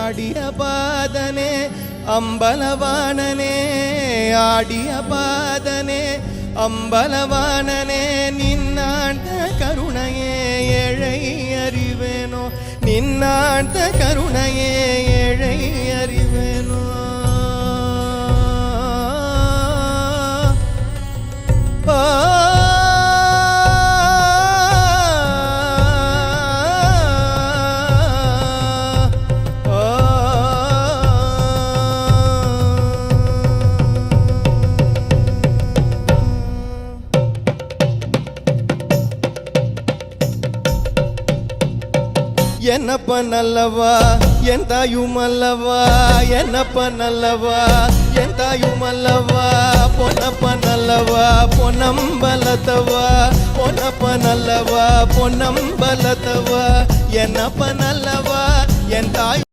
ஆடிய பாதனே அம்பலவாணனே ஆடிய பாதனே அம்பலவாணனே நின்னாண்ட கருணையே ஏழை அறிவேனோ நின்னாண்ட கருணையே ஏழை அறிவேனோ என்னப்ப நல்லவா என் தாயும் அல்லவா என்னப்ப நல்லவா என் தாயும் அல்லவா பொன்னப்ப நல்லவா பொன்னம்பலத்தவா பொன்னப்ப நல்லவா பொன்னம்பலத்தவா என்னப்ப நல்லவா என் தாய்